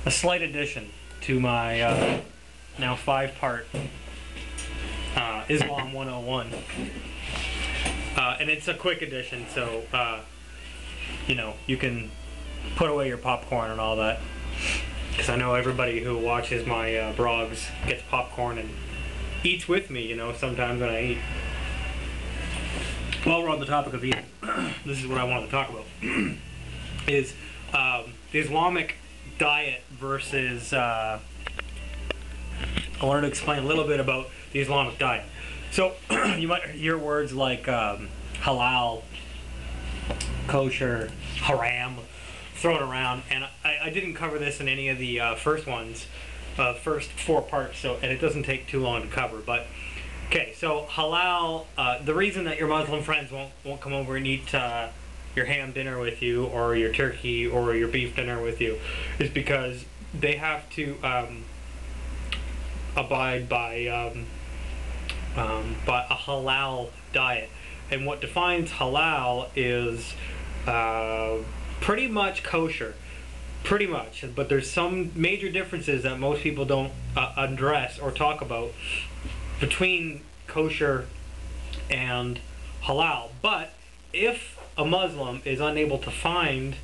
a slight addition to my now 5-part Islam 101. And it's a quick addition, so you know, you can put away your popcorn and all that, because I know everybody who watches my blogs gets popcorn and eats with me, you know, sometimes when I eat. While we're on the topic of eating, this is what I wanted to talk about, is the Islamic diet versus, I wanted to explain a little bit about the Islamic diet. So, you might hear words like halal, kosher, haram thrown around, and I didn't cover this in any of the first ones, first 4 parts, so, and it doesn't take too long to cover, but okay, so halal, the reason that your Muslim friends won't come over and eat your ham dinner with you, or your turkey or your beef dinner with you, is because they have to abide by a halal diet. And what defines halal is pretty much kosher, pretty much, but there's some major differences that most people don't address or talk about between kosher and halal. But if a Muslim is unable to find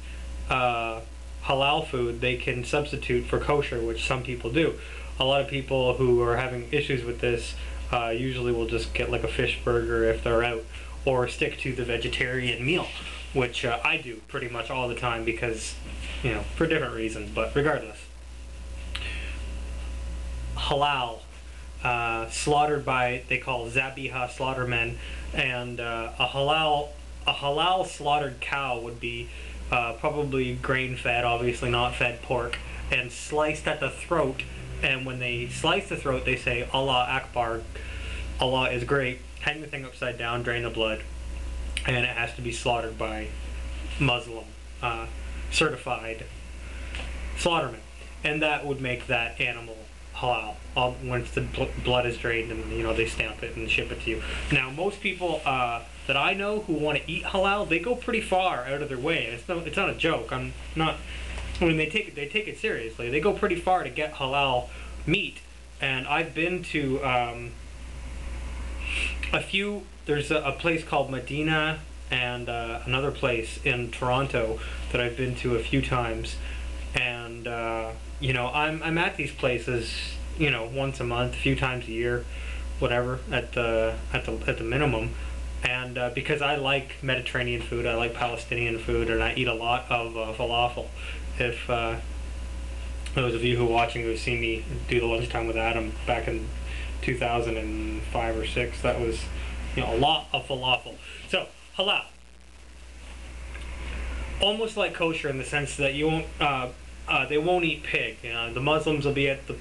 halal food, they can substitute for kosher, which some people do. A lot of people who are having issues with this usually will just get like a fish burger if they're out, or stick to the vegetarian meal, which I do pretty much all the time, because, you know, for different reasons, but regardless. Halal, slaughtered by, they call zabiha, slaughtermen, and a halal slaughtered cow would be probably grain-fed, obviously not fed pork, and sliced at the throat. And when they slice the throat, they say, Allah Akbar, Allah is great, hang the thing upside down, drain the blood, and it has to be slaughtered by Muslim certified slaughtermen. And that would make that animal halal once the blood is drained, and, you know, they stamp it and ship it to you. Now, most people that I know who want to eat halal, they go pretty far out of their way, and it's not a joke. I mean, they take it seriously. They go pretty far to get halal meat. And I've been to a few. There's a place called Medina, and another place in Toronto that I've been to a few times. And you know, I'm at these places, you know, once a month, a few times a year, whatever, at the minimum. And because I like Mediterranean food, I like Palestinian food, and I eat a lot of falafel. If those of you who are watching who've seen me do the lunchtime with Adam back in 2005 or 6, that was, you know, a lot of falafel. So halal, almost like kosher in the sense that you won't, they won't eat pig. You know, the Muslims will be at the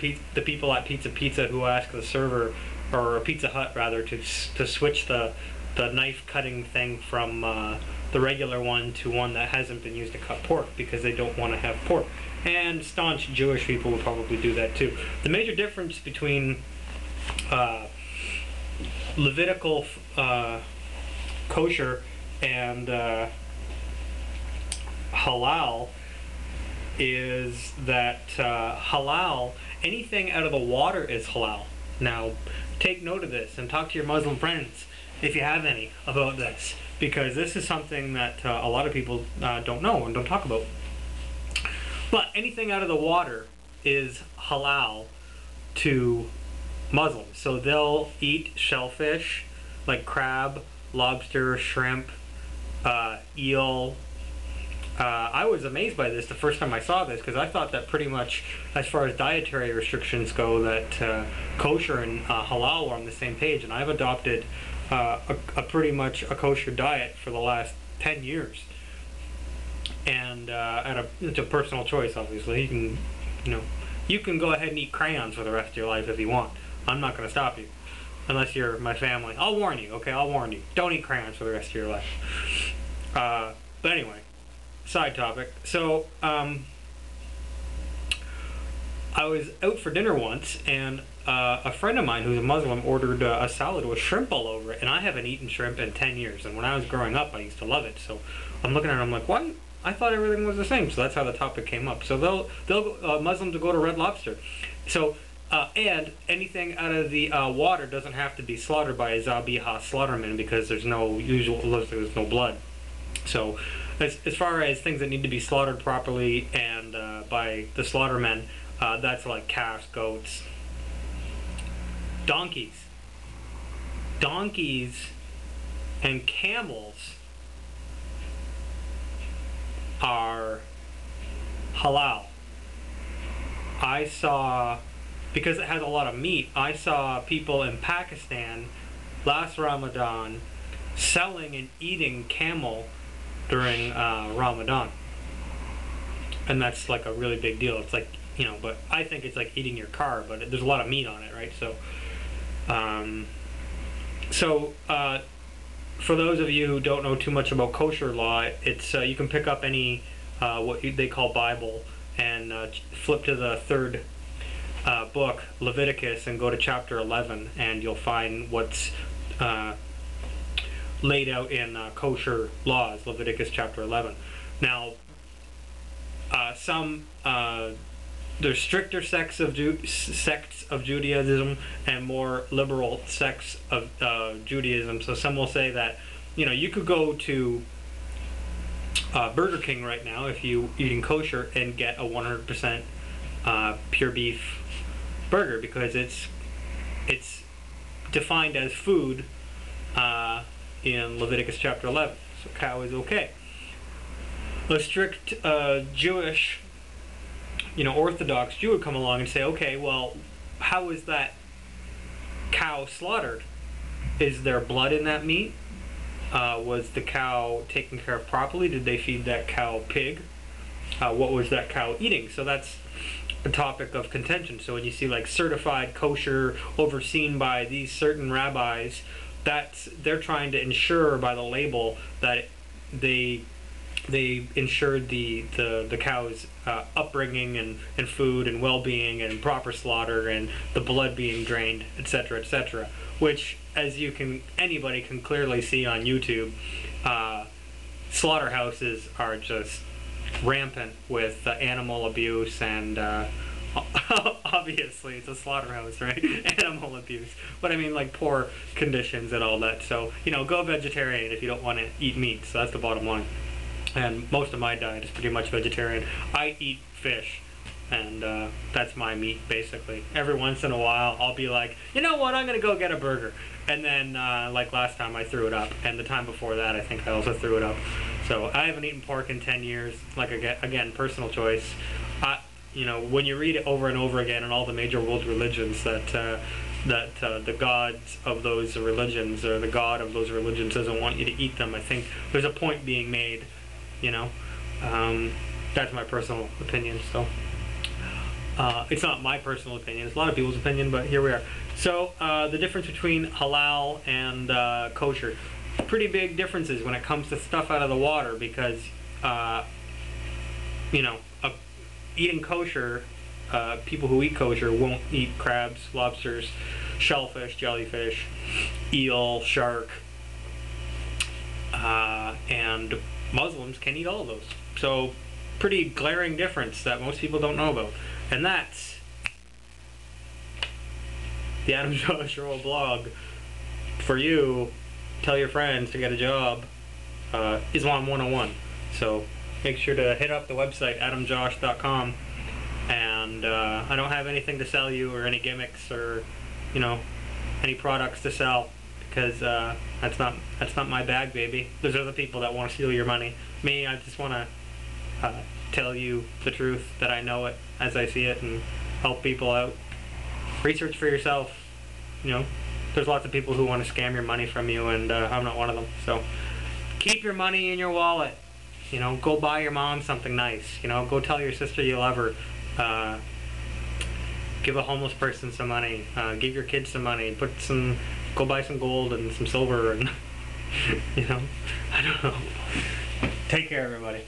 people at Pizza who ask the server, or Pizza Hut rather, to switch the knife cutting thing from the regular one to one that hasn't been used to cut pork, because they don't want to have pork. And staunch Jewish people would probably do that too. The major difference between Levitical kosher and halal is that halal, anything out of the water is halal. Now, take note of this and talk to your Muslim friends, if you have any, about this, because this is something that a lot of people don't know and don't talk about. But anything out of the water is halal to Muslims. So they'll eat shellfish, like crab, lobster, shrimp, eel. I was amazed by this the first time I saw this, because I thought that pretty much, as far as dietary restrictions go, that kosher and halal were on the same page, and I've adopted a pretty much a kosher diet for the last 10 years. And it's a personal choice, obviously. You can go ahead and eat crayons for the rest of your life if you want. I'm not going to stop you, unless you're my family. I'll warn you, okay? I'll warn you. Don't eat crayons for the rest of your life. But anyway, side topic. So, I was out for dinner once, and a friend of mine who's a Muslim ordered a salad with shrimp all over it, and I haven't eaten shrimp in 10 years, and when I was growing up I used to love it. So I'm looking at it, I'm like, why I thought everything was the same. So that's how the topic came up. So Muslims will go to Red Lobster. So and anything out of the water doesn't have to be slaughtered by a Zabiha slaughterman because there's no blood. So as far as things that need to be slaughtered properly and by the slaughtermen, that's like calves, goats, donkeys and camels are halal. I saw, because it has a lot of meat, I saw people in Pakistan last Ramadan selling and eating camel during Ramadan. And that's like a really big deal. It's like, you know, but I think it's like eating your car, but there's a lot of meat on it, right? So, for those of you who don't know too much about kosher law, it's you can pick up any they call Bible and flip to the third book, Leviticus, and go to chapter 11, and you'll find what's laid out in kosher laws, Leviticus chapter 11. Now, there's stricter sects of Judaism and more liberal sects of Judaism. So some will say that, you know, you could go to Burger King right now if you eating kosher and get a 100% pure beef burger because it's defined as food in Leviticus chapter 11. So cow is okay. A strict Jewish, you know, Orthodox Jew would come along and say, okay, well, how is that cow slaughtered? Is there blood in that meat? Was the cow taken care of properly? Did they feed that cow pig? What was that cow eating? So that's a topic of contention. So when you see like certified kosher overseen by these certain rabbis, they're trying to ensure by the label that they ensured the cow's upbringing and food and well-being and proper slaughter and the blood being drained, etc., etc. Which, as anybody can clearly see on YouTube, slaughterhouses are just rampant with animal abuse and obviously it's a slaughterhouse, right? Animal abuse, but I mean like poor conditions and all that. So, you know, go vegetarian if you don't want to eat meat. So that's the bottom line. And most of my diet is pretty much vegetarian. I eat fish, and that's my meat, basically. Every once in a while, I'll be like, you know what, I'm going to go get a burger. And then, like last time, I threw it up. And the time before that, I think I also threw it up. So I haven't eaten pork in 10 years. Like, again, personal choice. You know, when you read it over and over again in all the major world religions that the gods of those religions, or the god of those religions doesn't want you to eat them, I think there's a point being made. You know, that's my personal opinion. So it's not my personal opinion; it's a lot of people's opinion. But here we are. So the difference between halal and kosher, pretty big differences when it comes to stuff out of the water. Because you know, eating kosher, people who eat kosher won't eat crabs, lobsters, shellfish, jellyfish, eel, shark, and Muslims can eat all of those. So, pretty glaring difference that most people don't know about. And that's the Adam Joshua blog. For you, tell your friends to get a job. Islam 101. So, make sure to hit up the website, adamjosh.com. And I don't have anything to sell you or any gimmicks or, you know, any products to sell. Because that's not my bag, baby. There's other people that want to steal your money. Me, I just want to tell you the truth, that I know it as I see it, and help people out. Research for yourself. You know, there's lots of people who want to scam your money from you, and I'm not one of them. So keep your money in your wallet. You know, go buy your mom something nice. You know, go tell your sister you love her. Give a homeless person some money. Give your kids some money. Go buy some gold and some silver, and you know, I don't know. Take care, everybody.